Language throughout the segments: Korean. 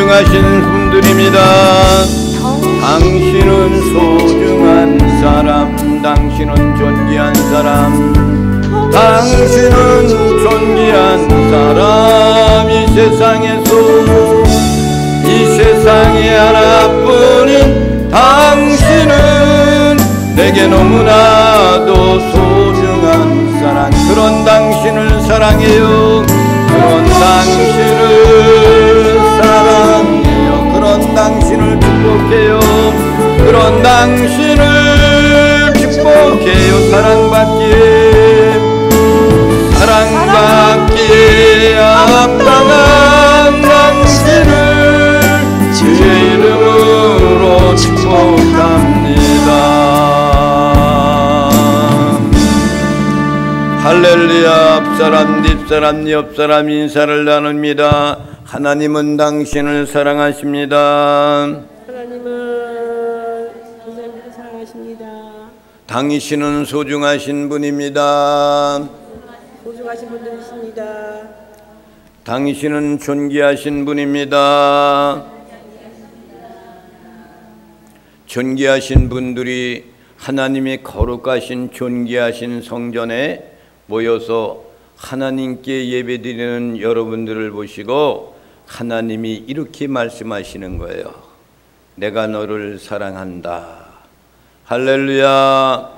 소중하신 분들입니다. 당신은 소중한 사람, 당신은 존귀한 사람, 당신은 존귀한 사람. 이 세상에 하나뿐인 당신은 내게 너무나도 소중한 사람. 그런 당신을 사랑해요. 그런 당신을 사랑해요. 그런 당신을 축복해요. 그런 당신을 축복해요. 사랑받기에 합당한 당신을 주의 이름으로 축복합니다. 할렐루야. 앞사람, 뒷사람, 옆사람 인사를 나눕니다. 하나님은 당신을 사랑하십니다. 하나님은 인생을 사랑하십니다. 당신은 소중하신 분입니다. 소중하신 분들이십니다. 당신은 존귀하신 분입니다. 존귀하신 분들이 하나님의 거룩하신 존귀하신 성전에 모여서 하나님께 예배드리는 여러분들을 보시고 하나님이 이렇게 말씀하시는 거예요. 내가 너를 사랑한다. 할렐루야.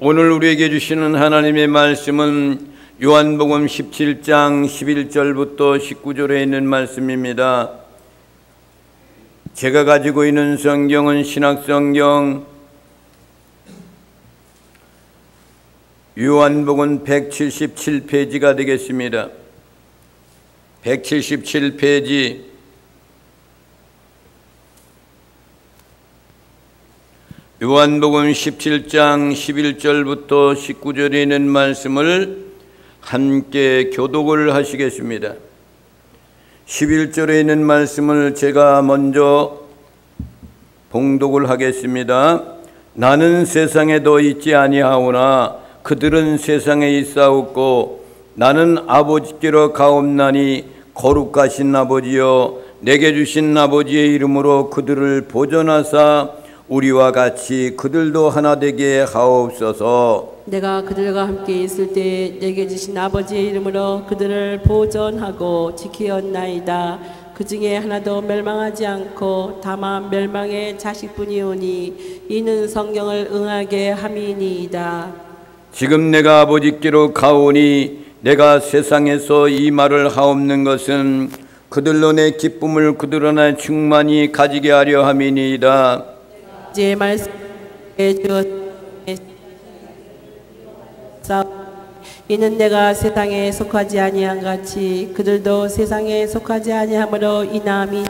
오늘 우리에게 주시는 하나님의 말씀은 요한복음 17장 11절부터 19절에 있는 말씀입니다. 제가 가지고 있는 성경은 신약성경 요한복음 177페이지가 되겠습니다. 177페이지. 요한복음 17장 11절부터 19절에 있는 말씀을 함께 교독을 하시겠습니다. 11절에 있는 말씀을 제가 먼저 봉독을 하겠습니다. 나는 세상에 더 있지 아니하오나 그들은 세상에 있사옵고 나는 아버지께로 가옵나니 거룩하신 아버지여 내게 주신 아버지의 이름으로 그들을 보존하사 우리와 같이 그들도 하나 되게 하옵소서. 내가 그들과 함께 있을 때 내게 주신 아버지의 이름으로 그들을 보존하고 지키었나이다. 그 중에 하나도 멸망하지 않고 다만 멸망의 자식뿐이오니 이는 성경을 응하게 함이니이다. 지금 내가 아버지께로 가오니 내가 세상에서 이 말을 하옵는 것은 그들로 내 기쁨을 그들로 내 충만히 가지게 하려 함이니이다. 제 말씀에 이는 내가 세상에 속하지 아니한 같이 그들도 세상에 속하지 아니하므로 이남이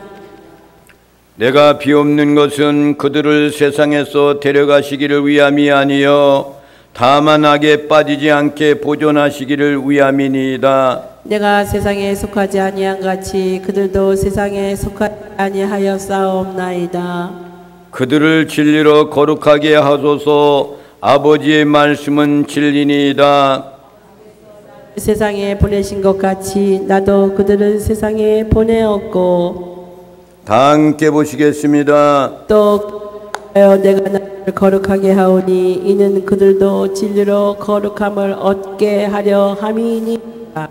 내가 비옵는 것은 그들을 세상에서 데려가시기를 위함이 아니요 다만 악에 빠지지 않게 보존하시기를 위함이니이다. 내가 세상에 속하지 아니한 같이 그들도 세상에 속하지 아니하였사옵나이다. 그들을 진리로 거룩하게 하소서. 아버지의 말씀은 진리니이다. 세상에 보내신 것 같이 나도 그들을 세상에 보내었고. 다 함께 보시겠습니다. 또 내가 나를 거룩하게 하오니 이는 그들도 진리로 거룩함을 얻게 하려 함이니이다.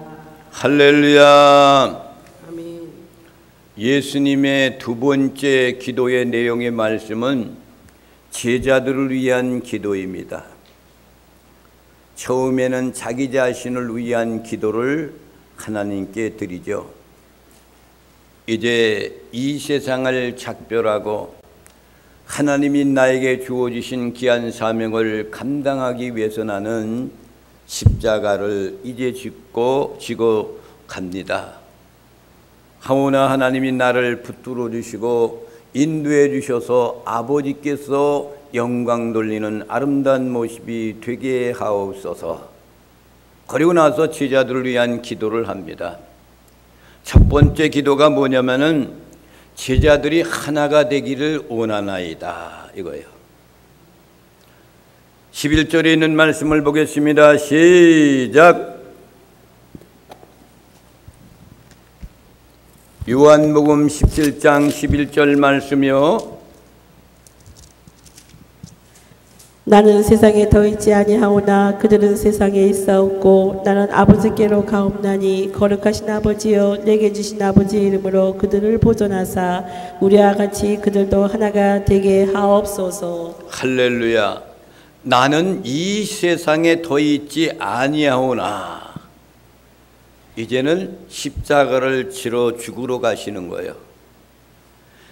할렐루야. 아멘. 예수님의 두 번째 기도의 내용의 말씀은 제자들을 위한 기도입니다. 처음에는 자기 자신을 위한 기도를 하나님께 드리죠. 이제 이 세상을 작별하고 하나님이 나에게 주어주신 귀한 사명을 감당하기 위해서 나는 십자가를 이제 지고 갑니다. 하오나 하나님이 나를 붙들어 주시고 인도해 주셔서 아버지께서 영광 돌리는 아름다운 모습이 되게 하옵소서. 그리고 나서 제자들을 위한 기도를 합니다. 첫 번째 기도가 뭐냐면은 제자들이 하나가 되기를 원하나이다 이거예요. 11절에 있는 말씀을 보겠습니다. 시작. 요한복음 17장 11절 말씀이요. 나는 세상에 더 있지 아니하오나 그들은 세상에 있사옵고 나는 아버지께로 가옵나니 거룩하신 아버지여 내게 주신 아버지의 이름으로 그들을 보존하사 우리와 같이 그들도 하나가 되게 하옵소서. 할렐루야. 나는 이 세상에 더 있지 아니하오나, 이제는 십자가를 지러 죽으러 가시는 거예요.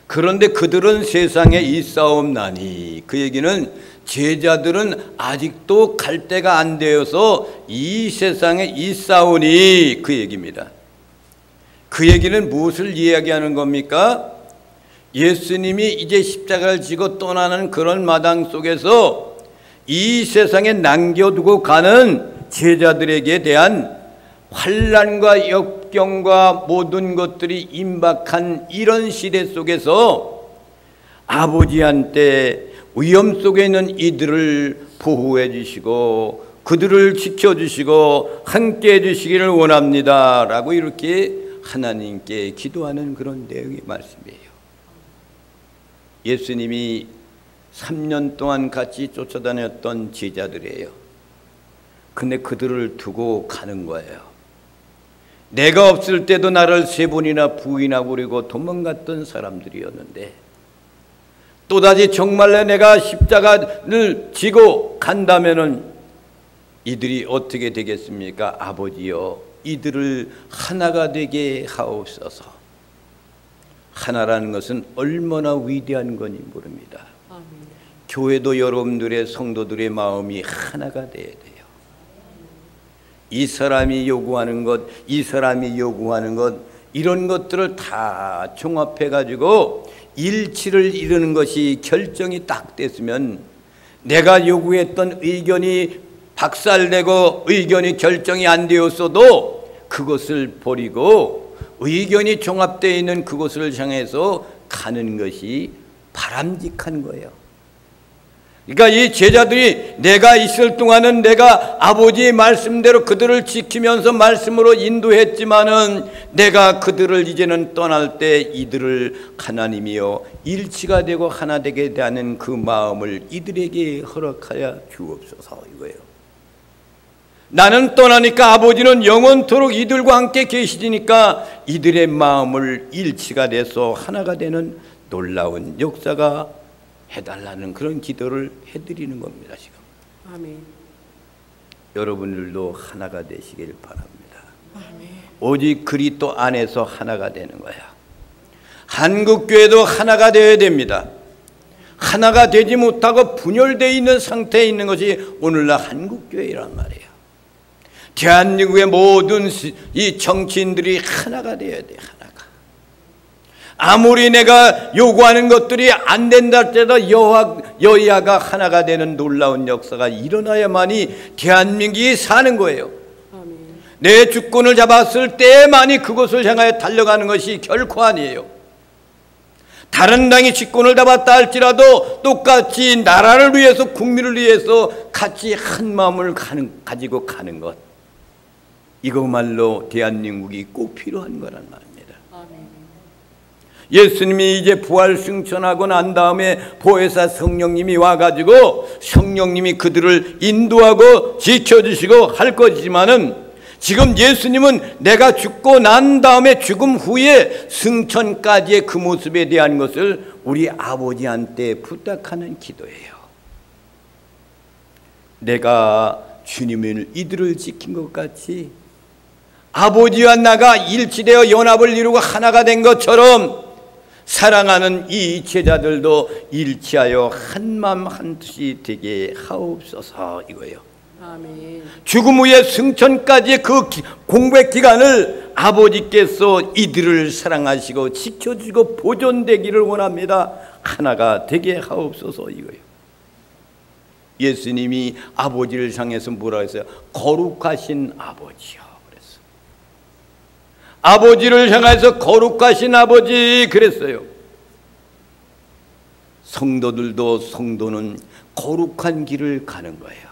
그런데 그들은 세상에 있사옵나니, 그 얘기는 제자들은 아직도 갈 때가 안 되어서 이 세상에 있사오니 그 얘기입니다. 그 얘기는 무엇을 이야기하는 겁니까? 예수님이 이제 십자가를 지고 떠나는 그런 마당 속에서 이 세상에 남겨두고 가는 제자들에게 대한 환난과 역경과 모든 것들이 임박한 이런 시대 속에서 아버지한테 위험 속에 있는 이들을 보호해 주시고 그들을 지켜주시고 함께 해주시기를 원합니다 라고 이렇게 하나님께 기도하는 그런 내용의 말씀이에요. 예수님이 3년 동안 같이 쫓아다녔던 제자들이에요. 근데 그들을 두고 가는 거예요. 내가 없을 때도 나를 3번이나 부인하고 그리고 도망갔던 사람들이었는데, 또다시 정말로 내가 십자가를 지고 간다면은 이들이 어떻게 되겠습니까? 아버지여, 이들을 하나가 되게 하옵소서. 하나라는 것은 얼마나 위대한 건지 모릅니다. 아멘. 교회도 여러분들의 성도들의 마음이 하나가 돼야 돼요. 이 사람이 요구하는 것, 이 사람이 요구하는 것, 이런 것들을 다 종합해 가지고 일치를 이루는 것이 결정이 딱 됐으면, 내가 요구했던 의견이 박살내고 의견이 결정이 안 되었어도 그것을 버리고 의견이 종합되어 있는 그것을 향해서 가는 것이 바람직한 거예요. 그러니까 이 제자들이 내가 있을 동안은 내가 아버지의 말씀대로 그들을 지키면서 말씀으로 인도했지만은 내가 그들을 이제는 떠날 때 이들을 하나님이여 일치가 되고 하나 되게 되는 그 마음을 이들에게 허락하여 주옵소서 이거예요. 나는 떠나니까 아버지는 영원토록 이들과 함께 계시니까 이들의 마음을 일치가 돼서 하나가 되는 놀라운 역사가 해달라는 그런 기도를 해드리는 겁니다. 지금 아멘. 여러분들도 하나가 되시길 바랍니다. 아멘. 오직 그리스도 안에서 하나가 되는 거야. 한국교회도 하나가 되어야 됩니다. 하나가 되지 못하고 분열되어 있는 상태에 있는 것이 오늘날 한국교회란 말이에요. 대한민국의 모든 이 정치인들이 하나가 되어야 돼. 하나가. 아무리 내가 요구하는 것들이 안 된다 할때도 여야가 하나가 되는 놀라운 역사가 일어나야만이 대한민국이 사는 거예요. 아멘. 내 주권을 잡았을 때만이 그것을 향하여 달려가는 것이 결코 아니에요. 다른 당이 집권을 잡았다 할지라도 똑같이 나라를 위해서 국민을 위해서 같이 한 마음을 가지고 가는 것, 이것말로 대한민국이 꼭 필요한 거란 말입니다. 예수님이 이제 부활 승천하고 난 다음에 보혜사 성령님이 와가지고 성령님이 그들을 인도하고 지켜주시고 할 것이지만은, 지금 예수님은 내가 죽고 난 다음에 죽음 후에 승천까지의 그 모습에 대한 것을 우리 아버지한테 부탁하는 기도예요. 내가 주님을 이들을 지킨 것 같이 아버지와 나가 일치되어 연합을 이루고 하나가 된 것처럼 사랑하는 이 제자들도 일치하여 한마음 한뜻이 되게 하옵소서 이거예요. 아멘. 죽음 후에 승천까지의 그 공백 기간을 아버지께서 이들을 사랑하시고 지켜주고 보존되기를 원합니다. 하나가 되게 하옵소서 이거예요. 예수님이 아버지를 향해서 뭐라 했어요? 거룩하신 아버지요 그랬어요. 아버지를 향해서 거룩하신 아버지 그랬어요. 성도들도 성도는 거룩한 길을 가는 거예요.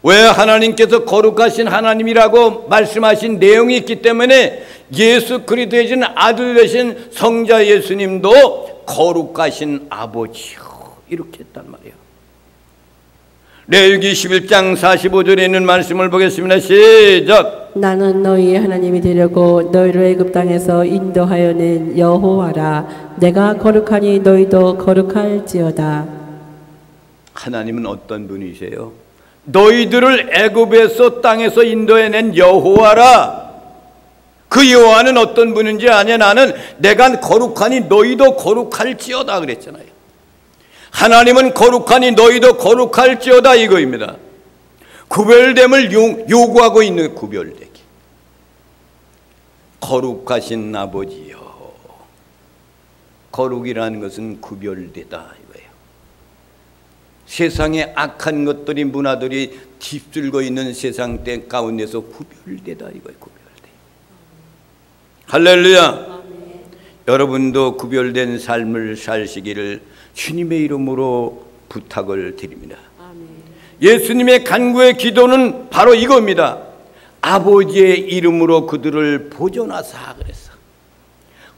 왜? 하나님께서 거룩하신 하나님이라고 말씀하신 내용이 있기 때문에 예수 그리스도의 신 아들 되신 성자 예수님도 거룩하신 아버지요 이렇게 했단 말이에요. 레위기 11장 45절에 있는 말씀을 보겠습니다. 시작. 나는 너희의 하나님이 되려고 너희를 애굽 땅에서 인도하여 낸 여호와라. 내가 거룩하니 너희도 거룩할지어다. 하나님은 어떤 분이세요? 너희들을 애굽에서 땅에서 인도해낸 여호와라. 그 여호와는 어떤 분인지 아냐? 나는 내가 거룩하니 너희도 거룩할지어다 그랬잖아요. 하나님은 거룩하니 너희도 거룩할지어다 이거입니다. 구별됨을 요구하고 있는 구별되기. 거룩하신 아버지요. 거룩이라는 것은 구별되다 이거예요. 세상에 악한 것들이 문화들이 휩쓸고 있는 세상 때 가운데서 구별되다 이거예요. 구별돼. 할렐루야. 아멘. 여러분도 구별된 삶을 사시기를 주님의 이름으로 부탁을 드립니다. 아멘. 예수님의 간구의 기도는 바로 이겁니다. 아버지의 이름으로 그들을 보존하사 그랬어.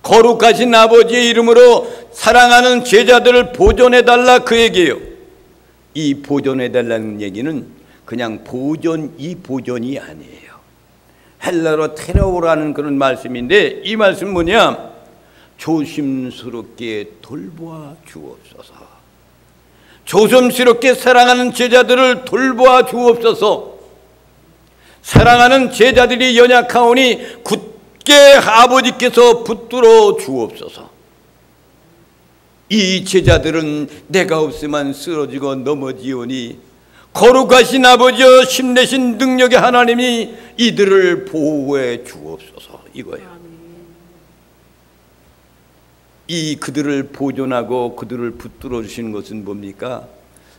거룩하신 아버지의 이름으로 사랑하는 제자들을 보존해달라 그 얘기예요. 이 보존해달라는 얘기는 그냥 이 보존이 아니에요. 헬라로 테라오라는 그런 말씀인데 이 말씀은 뭐냐? 조심스럽게 돌보아 주옵소서. 조심스럽게 사랑하는 제자들을 돌보아 주옵소서. 사랑하는 제자들이 연약하오니 굳게 아버지께서 붙들어 주옵소서. 이 제자들은 내가 없으면 쓰러지고 넘어지오니 거룩하신 아버지여 힘내신 능력의 하나님이 이들을 보호해 주옵소서 이거예요. 이 그들을 보존하고 그들을 붙들어 주시는 것은 뭡니까?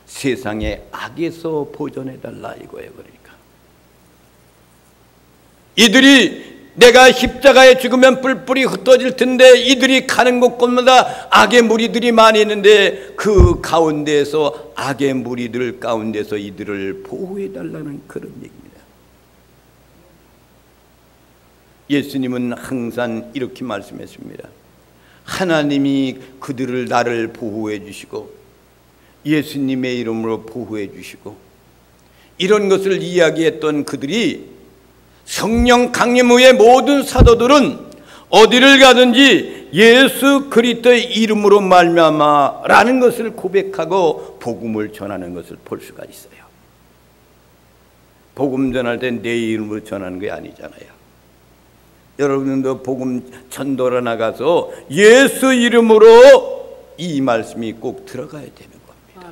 세상의 악에서 보존해달라 이거예요. 그러니까 이들이 내가 십자가에 죽으면 뿔뿔이 흩어질 텐데 이들이 가는 곳곳마다 악의 무리들이 많이 있는데 그 가운데에서 악의 무리들 가운데서 이들을 보호해달라는 그런 얘기입니다. 예수님은 항상 이렇게 말씀했습니다. 하나님이 그들을 나를 보호해 주시고 예수님의 이름으로 보호해 주시고 이런 것을 이야기했던 그들이 성령 강림 후에 모든 사도들은 어디를 가든지 예수 그리스도의 이름으로 말미암아라는 것을 고백하고 복음을 전하는 것을 볼 수가 있어요. 복음 전할 때 내 이름으로 전하는 게 아니잖아요. 여러분도 복음 전도로 나가서 예수 이름으로 이 말씀이 꼭 들어가야 되는 겁니다.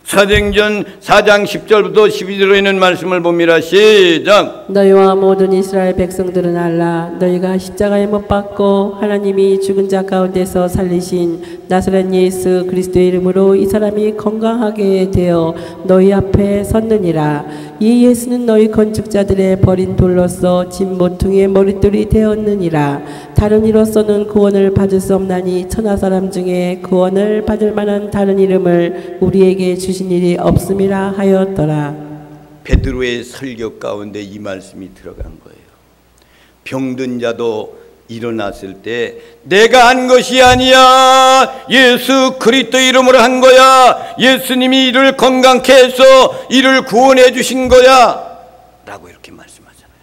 사도행전 4장 10절부터 12절에 있는 말씀을 봅니다. 시작. 너희와 모든 이스라엘 백성들은 알라. 너희가 십자가에 못 박고 하나님이 죽은 자 가운데서 살리신 나사렛 예수 그리스도의 이름으로 이 사람이 건강하게 되어 너희 앞에 섰느니라. 이 예수는 너희 건축자들의 버린 돌로서 진 모퉁이의 머릿돌이 되었느니라. 다른 이로서는 구원을 받을 수 없나니 천하 사람 중에 구원을 받을 만한 다른 이름을 우리에게 주신 일이 없음이라 하였더라. 베드로의 설교 가운데 이 말씀이 들어간 거예요. 병든 자도 일어났을 때 내가 한 것이 아니야. 예수 그리스도 이름으로 한 거야. 예수님이 이를 건강케 해서 이를 구원해 주신 거야 라고 이렇게 말씀하잖아요.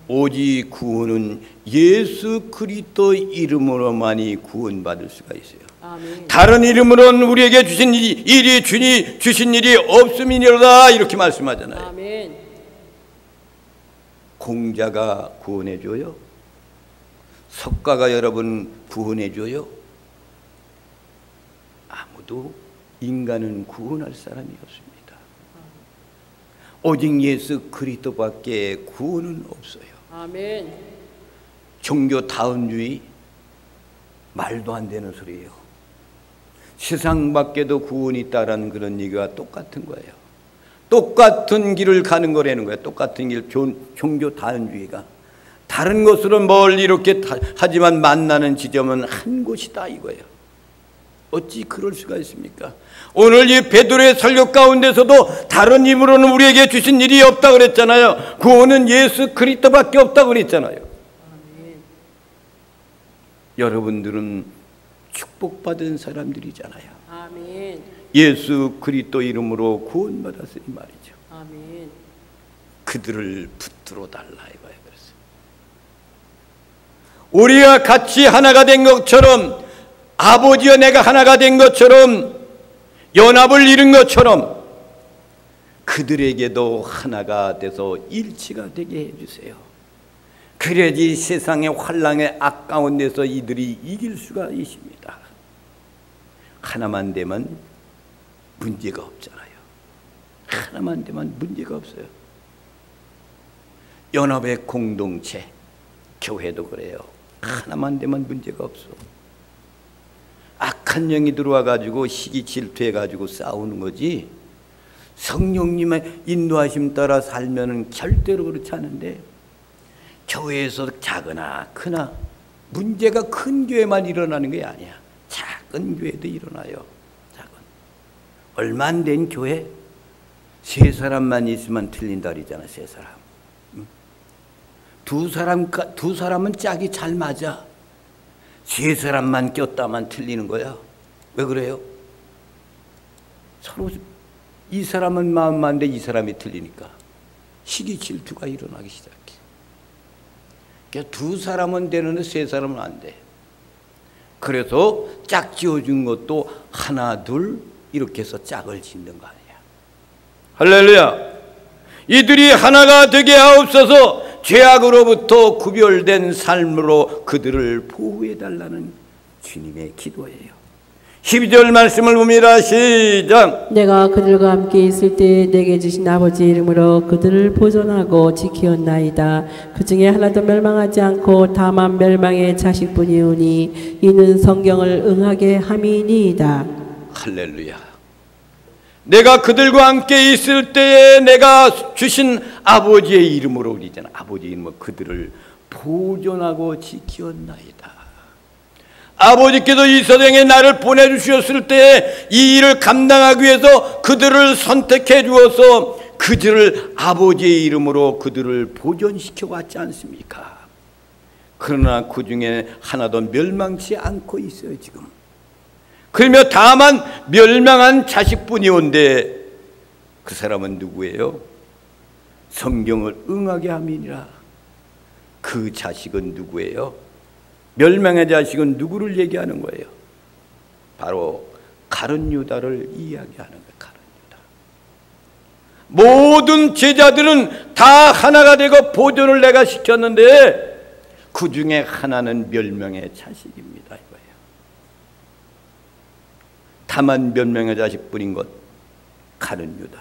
오직 구원은 예수 그리스도 이름으로만이 구원받을 수가 있어요. 아멘. 다른 이름으로는 우리에게 주신 일이 주신 일이 없음이니로다 이렇게 말씀하잖아요. 아멘. 공자가 구원해줘요? 석가가 여러분 구원해줘요? 아무도 인간은 구원할 사람이 없습니다. 오직 예수 그리스도밖에 구원은 없어요. 아멘. 종교 다운주의 말도 안 되는 소리예요. 세상 밖에도 구원이 있다라는 그런 얘기와 똑같은 거예요. 똑같은 길을 가는 거라는 거예요. 똑같은 길, 종교 다운주의가. 다른 곳으로 멀리 이렇게 하지만 만나는 지점은 한 곳이다 이거예요. 어찌 그럴 수가 있습니까? 오늘 이 베드로의 설교 가운데서도 다른 힘으로는 우리에게 주신 일이 없다 그랬잖아요. 구원은 예수 그리스도밖에 없다 그랬잖아요. 아멘. 여러분들은 축복받은 사람들이잖아요. 아멘. 예수 그리스도 이름으로 구원받았으니 말이죠. 아멘. 그들을 붙들어 달라 이거예요. 그래서 우리가 같이 하나가 된 것처럼, 아버지와 내가 하나가 된 것처럼, 연합을 이룬 것처럼 그들에게도 하나가 돼서 일치가 되게 해주세요. 그래야지 세상의 환난의 악 가운데서 이들이 이길 수가 있습니다. 하나만 되면 문제가 없잖아요. 하나만 되면 문제가 없어요. 연합의 공동체, 교회도 그래요. 하나만 되면 문제가 없어. 악한 영이 들어와 가지고 시기 질투해 가지고 싸우는 거지, 성령님의 인도하심 따라 살면은 절대로 그렇지 않은데, 교회에서 작으나 크나 문제가 큰 교회만 일어나는 게 아니야. 작은 교회도 일어나요. 작은. 얼마 안 된 교회, 세 사람만 있으면 틀린다 그러잖아. 세 사람. 두 사람은 짝이 잘 맞아. 세 사람만 꼈다만 틀리는 거야. 왜 그래요? 서로 이 사람은 마음 맞는데 이 사람이 틀리니까 시기 질투가 일어나기 시작해. 그러니까 두 사람은 되는데 세 사람은 안 돼. 그래서 짝 지어준 것도 하나 둘 이렇게 해서 짝을 짓는 거 아니야. 할렐루야. 이들이 하나가 되게 하옵소서. 죄악으로부터 구별된 삶으로 그들을 보호해달라는 주님의 기도예요. 12절 말씀을 봅니다. 시작. 내가 그들과 함께 있을 때 내게 주신 아버지 이름으로 그들을 보존하고 지키었나이다. 그 중에 하나도 멸망하지 않고 다만 멸망의 자식뿐이오니 이는 성경을 응하게 함이니이다. 할렐루야. 내가 그들과 함께 있을 때에 내가 주신 아버지의 이름으로 그러잖아. 아버지의 이름으로 그들을 보존하고 지키었나이다. 아버지께서 이 세상에 나를 보내주셨을 때 이 일을 감당하기 위해서 그들을 선택해 주어서 그들을 아버지의 이름으로 그들을 보존시켜 왔지 않습니까? 그러나 그 중에 하나도 멸망치 않고 있어요 지금. 그러며 다만 멸망한 자식뿐이온데 그 사람은 누구예요? 성경을 응하게 함이니라. 그 자식은 누구예요? 멸망의 자식은 누구를 얘기하는 거예요? 바로 가룟 유다를 이야기하는 거예요. 가룟 유다. 모든 제자들은 다 하나가 되고 보존을 내가 시켰는데 그 중에 하나는 멸망의 자식입니다. 다만 멸망의 자식뿐인 것, 가룟 유다.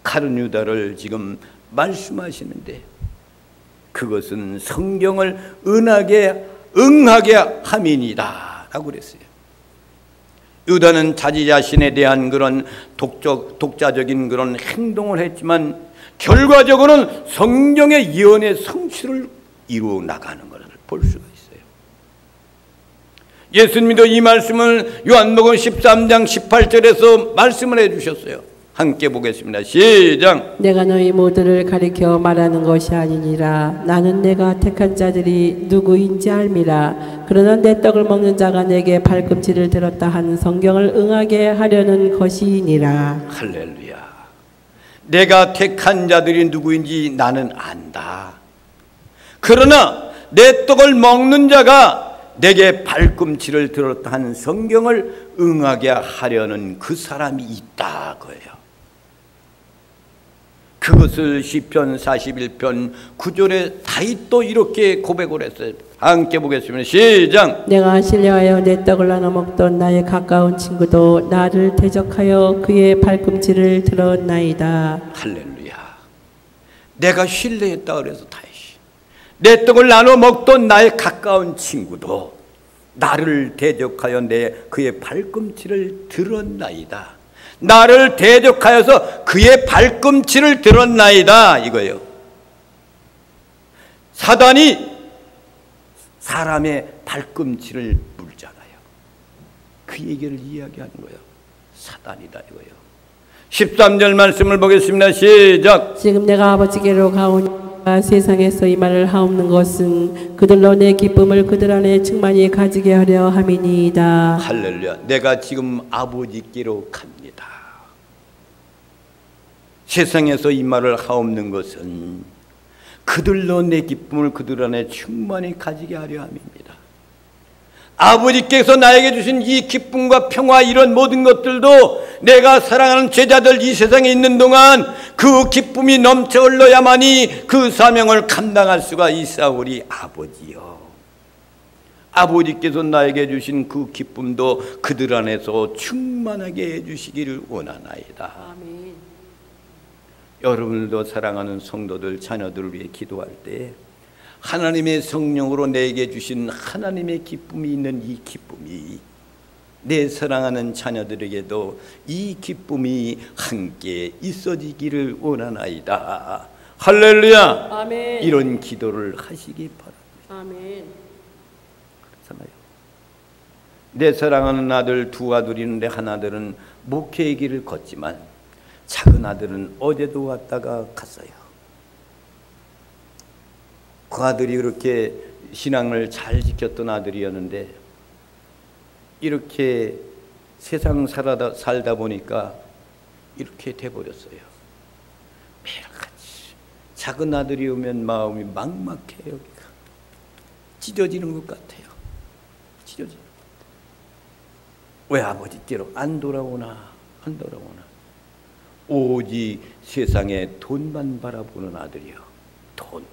가룟 유다를 지금 말씀하시는데 그것은 성경을 응하게 함이니라 라고 그랬어요. 유다는 자기 자신에 대한 그런 독자적인 그런 행동을 했지만 결과적으로는 성경의 예언의 성취를 이루어 나가는 것을 볼 수가 있어요. 예수님도 이 말씀을 요한복음 13장 18절에서 말씀을 해주셨어요. 함께 보겠습니다. 시작. 내가 너희 모두를 가리켜 말하는 것이 아니니라. 나는 내가 택한 자들이 누구인지 알미라. 그러나 내 떡을 먹는 자가 내게 발꿈치를 들었다 한 성경을 응하게 하려는 것이니라. 할렐루야. 내가 택한 자들이 누구인지 나는 안다. 그러나 내 떡을 먹는 자가 내게 발꿈치를 들었다 하는 성경을 응하게 하려는 그 사람이 있다 거예요. 그것을 시편 41편 9절에 다윗도 이렇게 고백을 했어요. 함께 보겠습니다. 시작. 내가 신뢰하여 내 떡을 나눠 먹던 나의 가까운 친구도 나를 대적하여 그의 발꿈치를 들었나이다. 할렐루야. 내가 신뢰했다 그래서 다윗이 내 떡을 나눠 먹던 나의 가까운 친구도 나를 대적하여 그의 발꿈치를 들었나이다. 나를 대적하여서 그의 발꿈치를 들었나이다 이거예요. 사단이 사람의 발꿈치를 물잖아요. 그 얘기를 이야기하는 거예요. 사단이다 이거예요. 13절 말씀을 보겠습니다. 시작. 지금 내가 아버지께로 가오니가 세상에서 이 말을 하옵는 것은 그들로 내 기쁨을 그들 안에 충만히 가지게 하려 함이니이다. 할렐루야. 내가 지금 아버지께로 갑니다. 세상에서 이 말을 하옵는 것은 그들로 내 기쁨을 그들 안에 충만히 가지게 하려 함입니다. 아버지께서 나에게 주신 이 기쁨과 평화, 이런 모든 것들도 내가 사랑하는 제자들 이 세상에 있는 동안 그 기쁨이 넘쳐 흘러야만이 그 사명을 감당할 수가 있사오리. 아버지요, 아버지께서 나에게 주신 그 기쁨도 그들 안에서 충만하게 해주시기를 원하나이다. 아멘. 여러분들도 사랑하는 성도들, 자녀들을 위해 기도할 때 하나님의 성령으로 내게 주신 하나님의 기쁨이 있는 이 기쁨이 내 사랑하는 자녀들에게도 이 기쁨이 함께 있어지기를 원하나이다. 할렐루야. 아멘. 이런 기도를 하시기 바랍니다. 아멘. 그렇잖아요. 내 사랑하는 아들 두 아들이 있는데 하나들은 목회의 길을 걷지만 작은 아들은 어제도 왔다가 갔어요. 그 아들이 그렇게 신앙을 잘 지켰던 아들이었는데 이렇게 세상 살다 보니까 이렇게 돼버렸어요. 매일같이 작은 아들이 오면 마음이 막막해요. 여기가 찢어지는 것 같아요. 찢어지는 것 같아요. 왜 아버지께로 안 돌아오나, 안 돌아오나. 오직 세상에 돈만 바라보는 아들이요. 돈.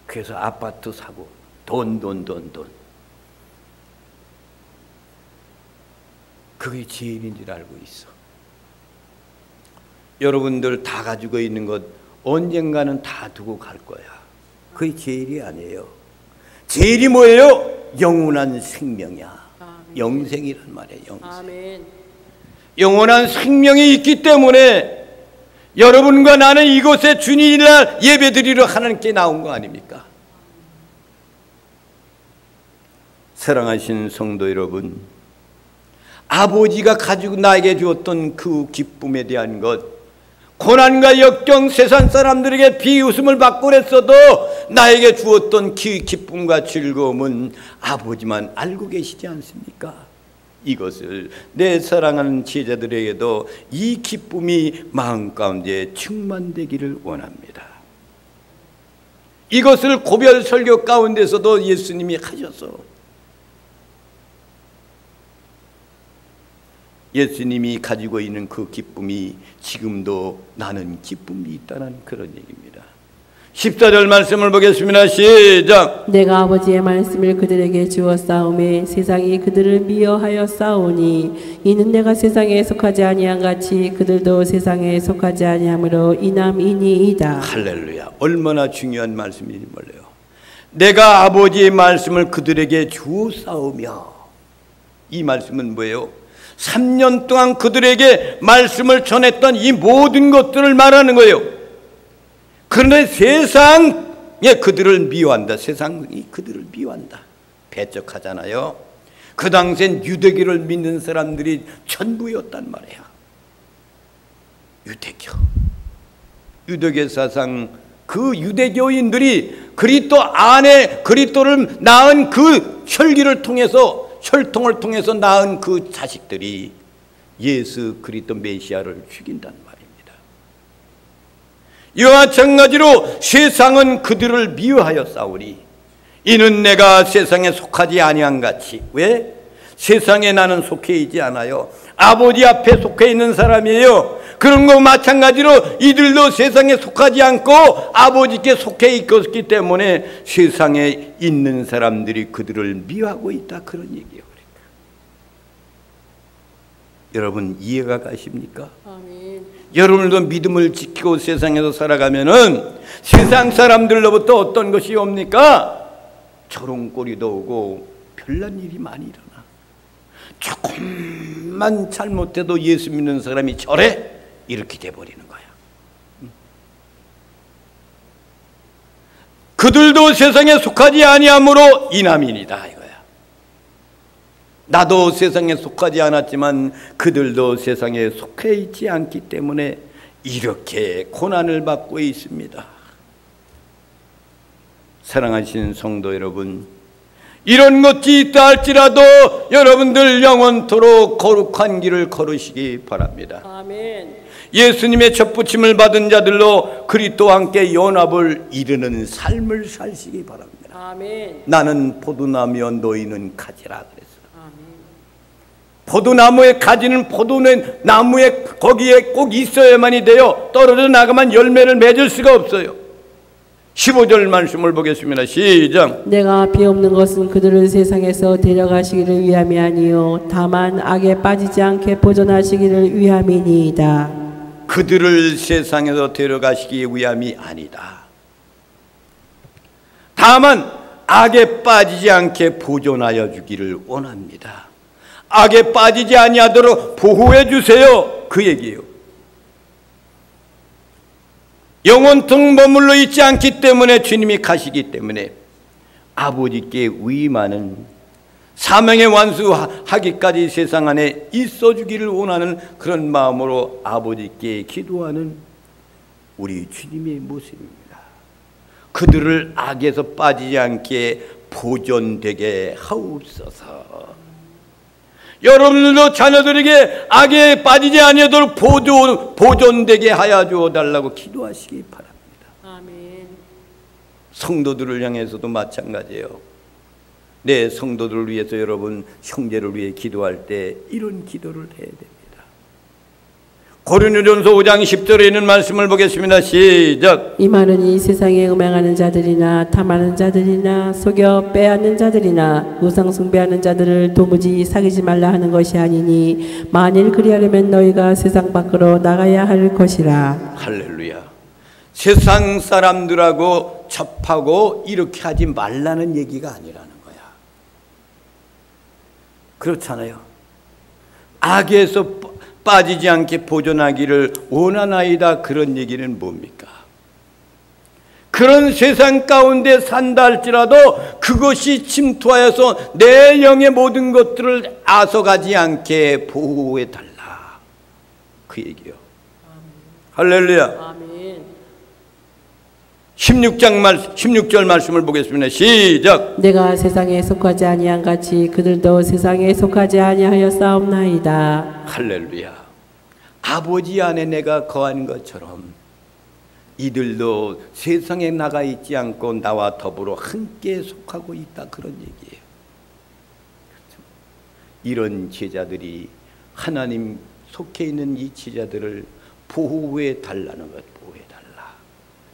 그래서 아파트 사고 돈. 그게 제일인 줄 알고 있어. 여러분들 다 가지고 있는 것 언젠가는 다 두고 갈 거야. 그게 제일이 아니에요. 제일이 뭐예요? 영원한 생명이야. 아멘. 영생이란 말이에요. 영생. 아멘. 영원한 생명이 있기 때문에 여러분과 나는 이곳에 주님이날 예배드리러 하나님께 나온 거 아닙니까? 사랑하신 성도 여러분, 아버지가 가지고 나에게 주었던 그 기쁨에 대한 것, 고난과 역경, 세상 사람들에게 비웃음을 받고 그랬어도 나에게 주었던 기쁨과 즐거움은 아버지만 알고 계시지 않습니까? 이것을 내 사랑하는 제자들에게도 이 기쁨이 마음 가운데 충만되기를 원합니다. 이것을 고별 설교 가운데서도 예수님이 하셔서 예수님이 가지고 있는 그 기쁨이 지금도 나는 기쁨이 있다는 그런 얘기입니다. 14절 말씀을 보겠습니다. 시작. 내가 아버지의 말씀을 그들에게 주었사오매 세상이 그들을 미워하여 싸우니 이는 내가 세상에 속하지 아니한 같이 그들도 세상에 속하지 아니하므로 이남이니이다. 할렐루야. 얼마나 중요한 말씀인지 몰라요. 내가 아버지의 말씀을 그들에게 주었사오며, 이 말씀은 뭐예요? 3년 동안 그들에게 말씀을 전했던 이 모든 것들을 말하는 거예요. 그런데 세상에 그들을 미워한다. 세상이 그들을 미워한다. 배척하잖아요. 그 당시엔 유대교를 믿는 사람들이 전부였단 말이에요. 유대교 사상, 그 유대교인들이 그리스도 안에 그리스도를 낳은 그 혈통을 통해서 낳은 그 자식들이 예수 그리스도 메시아를 죽인단 말이에요. 이와 마찬가지로 세상은 그들을 미워하여 싸우리. 이는 내가 세상에 속하지 아니한 같이. 왜? 세상에 나는 속해 있지 않아요. 아버지 앞에 속해 있는 사람이에요. 그런 거 마찬가지로 이들도 세상에 속하지 않고 아버지께 속해 있었기 때문에 세상에 있는 사람들이 그들을 미워하고 있다. 그런 얘기예요. 그러니까. 여러분 이해가 가십니까? 아멘. 여러분도 믿음을 지키고 세상에서 살아가면은 세상 사람들로부터 어떤 것이 옵니까? 조롱거리도 오고 별난 일이 많이 일어나. 조금만 잘못해도 예수 믿는 사람이 저래? 이렇게 돼버리는 거야. 그들도 세상에 속하지 아니하므로 이남인이다 이거야. 나도 세상에 속하지 않았지만 그들도 세상에 속해 있지 않기 때문에 이렇게 고난을 받고 있습니다. 사랑하시는 성도 여러분, 이런 것이 있다 할지라도 여러분들 영원토록 거룩한 길을 걸으시기 바랍니다. 아멘. 예수님의 접붙임을 받은 자들로 그리스도와 함께 연합을 이루는 삶을 사시기 바랍니다. 아멘. 나는 포도나무여 너희는 가지라 그랬어요. 포도나무의 가지는 포도나무에 거기에 꼭 있어야만이 돼요. 떨어져 나가면 열매를 맺을 수가 없어요. 15절 말씀을 보겠습니다. 시작. 내가 비옵는 것은 그들을 세상에서 데려가시기를 위함이 아니요 다만 악에 빠지지 않게 보존하시기를 위함이니이다. 그들을 세상에서 데려가시기 위함이 아니다. 다만 악에 빠지지 않게 보존하여 주기를 원합니다. 악에 빠지지 아니하도록 보호해 주세요. 그 얘기예요. 영원토록 머물러 있지 않기 때문에 주님이 가시기 때문에 아버지께 위임하는 사명의 완수하기까지 세상 안에 있어 주기를 원하는 그런 마음으로 아버지께 기도하는 우리 주님의 모습입니다. 그들을 악에서 빠지지 않게 보존되게 하옵소서. 여러분들도 자녀들에게 악에 빠지지 아니하도록 보존되게 하여 주어달라고 기도하시기 바랍니다. 아멘. 성도들을 향해서도 마찬가지예요. 내 성도들을 위해서 여러분 형제를 위해 기도할 때 이런 기도를 해야 됩니다. 고린도전서 5장 10절에 있는 말씀을 보겠습니다. 시작. 이 말은 이 세상에 음행하는 자들이나 탐하는 자들이나 속여 빼앗는 자들이나 우상 숭배하는 자들을 도무지 사귀지 말라 하는 것이 아니니 만일 그리하려면 너희가 세상 밖으로 나가야 할 것이라. 할렐루야. 세상 사람들하고 접하고 이렇게 하지 말라는 얘기가 아니라는 거야. 그렇잖아요. 악에서 빠지지 않게 보존하기를 원하나이다. 그런 얘기는 뭡니까? 그런 세상 가운데 산다 할지라도 그것이 침투하여서 내 영의 모든 것들을 앗아가지 않게 보호해 달라. 그 얘기요. 할렐루야. 아멘. 16절 말씀을 보겠습니다. 시작. 내가 세상에 속하지 아니한 같이 그들도 세상에 속하지 아니하여 싸움나이다. 할렐루야. 아버지 안에 내가 거한 것처럼 이들도 세상에 나가 있지 않고 나와 더불어 함께 속하고 있다. 그런 얘기예요. 이런 제자들이 하나님 속해 있는 이 제자들을 보호해 달라는 것.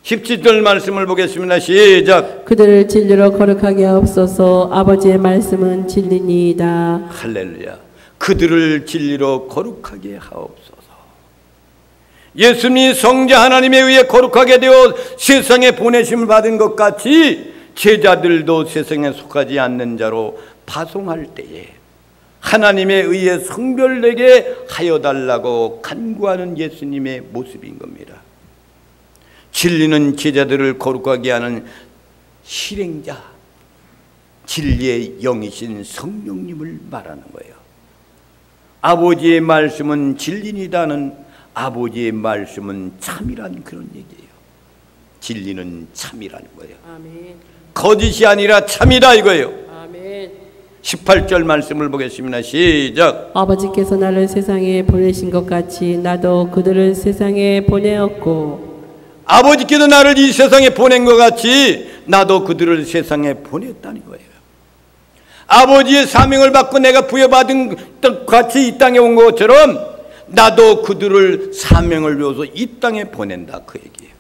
17절 말씀을 보겠습니다. 시작. 그들을 진리로 거룩하게 하옵소서. 아버지의 말씀은 진리니이다. 할렐루야. 그들을 진리로 거룩하게 하옵소서. 예수님이 성자 하나님에 의해 거룩하게 되어 세상에 보내심을 받은 것 같이 제자들도 세상에 속하지 않는 자로 파송할 때에 하나님에 의해 성별되게 하여 달라고 간구하는 예수님의 모습인 겁니다. 진리는 제자들을 거룩하게 하는 실행자, 진리의 영이신 성령님을 말하는 거예요. 아버지의 말씀은 진리니다는 아버지의 말씀은 참이란 그런 얘기예요. 진리는 참이라는 거예요. 아멘. 거짓이 아니라 참이다 이거예요. 아멘. 18절 말씀을 보겠습니다. 시작. 아버지께서 나를 세상에 보내신 것 같이 나도 그들을 세상에 보내었고 아버지께서 나를 이 세상에 보낸 것 같이 나도 그들을 세상에 보냈다는 거예요. 아버지의 사명을 받고 내가 부여받은 것 같이 이 땅에 온 것처럼 나도 그들을 사명을 위해서 이 땅에 보낸다. 그 얘기예요.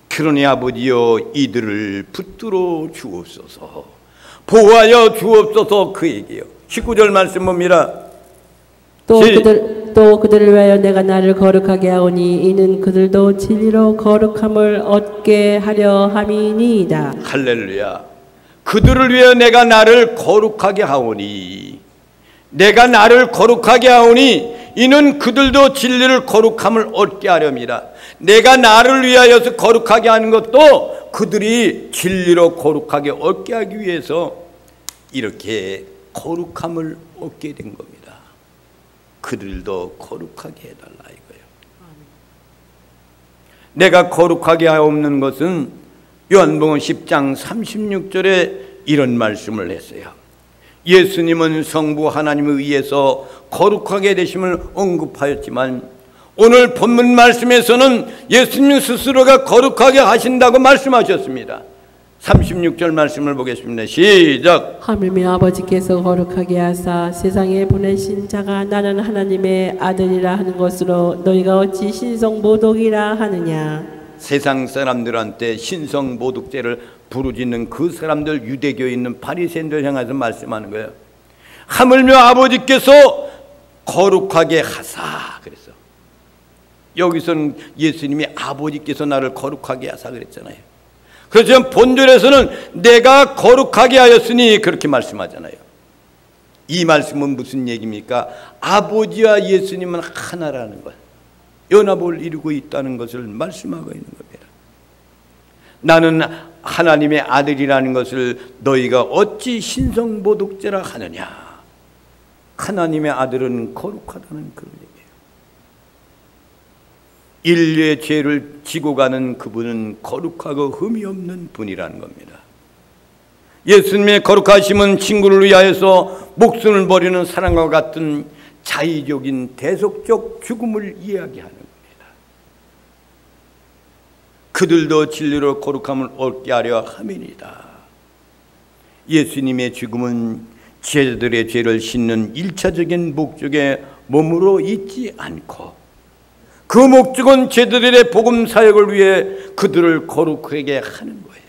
그러니 아버지여 이들을 붙들어 주옵소서, 보호하여 주옵소서. 그 얘기예요. 19절 말씀 봅니다. 또 그들을 위하여 내가 나를 거룩하게 하오니 이는 그들도 진리로 거룩함을 얻게 하려 함이니이다. 할렐루야. 그들을 위하여 내가 나를 거룩하게 하오니, 내가 나를 거룩하게 하오니 이는 그들도 진리를 거룩함을 얻게 하렵니다. 내가 나를 위하여서 거룩하게 하는 것도 그들이 진리로 거룩하게 얻게 하기 위해서 이렇게 거룩함을 얻게 된 겁니다. 그들도 거룩하게 해달라 이거예요. 내가 거룩하게 하옵는 것은 요한복음 10장 36절에 이런 말씀을 했어요. 예수님은 성부 하나님에 의해서 거룩하게 되심을 언급하였지만 오늘 본문 말씀에서는 예수님 스스로가 거룩하게 하신다고 말씀하셨습니다. 36절 말씀을 보겠습니다. 시작. 하물며 아버지께서 거룩하게 하사 세상에 보내신 자가 나는 하나님의 아들이라 하는 것으로 너희가 어찌 신성모독이라 하느냐. 세상 사람들한테 신성모독죄를 부르짖는 그 사람들, 유대교에 있는 바리새인들 향해서 말씀하는 거예요. 하물며 아버지께서 거룩하게 하사 그랬어. 여기서는 예수님이 아버지께서 나를 거룩하게 하사 그랬잖아요. 그래서 본절에서는 내가 거룩하게 하였으니 그렇게 말씀하잖아요. 이 말씀은 무슨 얘기입니까? 아버지와 예수님은 하나라는 것, 연합을 이루고 있다는 것을 말씀하고 있는 겁니다. 나는 하나님의 아들이라는 것을 너희가 어찌 신성모독죄라 하느냐. 하나님의 아들은 거룩하다는 그런 얘기예요. 인류의 죄를 지고 가는 그분은 거룩하고 흠이 없는 분이라는 겁니다. 예수님의 거룩하심은 친구를 위하여서 목숨을 버리는 사랑과 같은 자의적인 대속적 죽음을 이야기하는 겁니다. 그들도 진리로 거룩함을 얻게 하려 함이니이다. 예수님의 죽음은 제자들의 죄를 씻는 1차적인 목적에 머무러 있지 않고 그 목적은 제자들의 복음 사역을 위해 그들을 거룩하게 하는 거예요.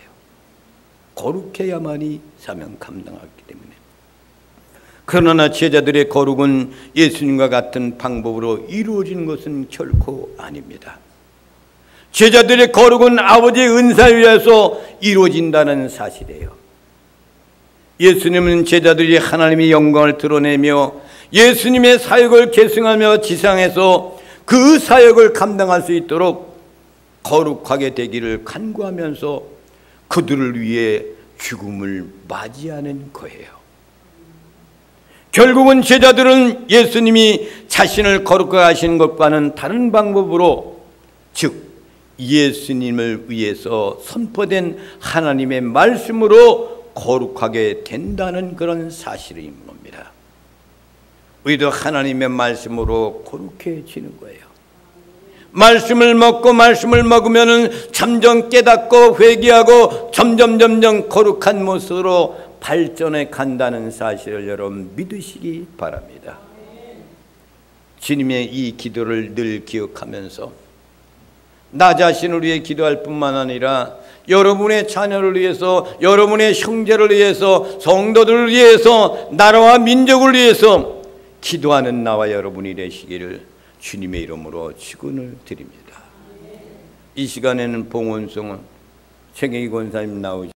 거룩해야만이 사명 감당하기 때문에. 그러나 제자들의 거룩은 예수님과 같은 방법으로 이루어지는 것은 결코 아닙니다. 제자들의 거룩은 아버지의 은사에 의해서 이루어진다는 사실이에요. 예수님은 제자들이 하나님의 영광을 드러내며 예수님의 사역을 계승하며 지상에서 그 사역을 감당할 수 있도록 거룩하게 되기를 간구하면서 그들을 위해 죽음을 맞이하는 거예요. 결국은 제자들은 예수님이 자신을 거룩하게 하시는 것과는 다른 방법으로, 즉 예수님을 위해서 선포된 하나님의 말씀으로 거룩하게 된다는 그런 사실인 겁니다. 우리도 하나님의 말씀으로 거룩해지는 거예요. 말씀을 먹고 말씀을 먹으면 점점 깨닫고 회개하고 점점 거룩한 모습으로 발전해 간다는 사실을 여러분 믿으시기 바랍니다. 주님의 이 기도를 늘 기억하면서 나 자신을 위해 기도할 뿐만 아니라 여러분의 자녀를 위해서, 여러분의 형제를 위해서, 성도들을 위해서, 나라와 민족을 위해서 기도하는 나와 여러분이 되시기를 주님의 이름으로 축원을 드립니다. 이 시간에는 봉원성 최경희 권사님 나오시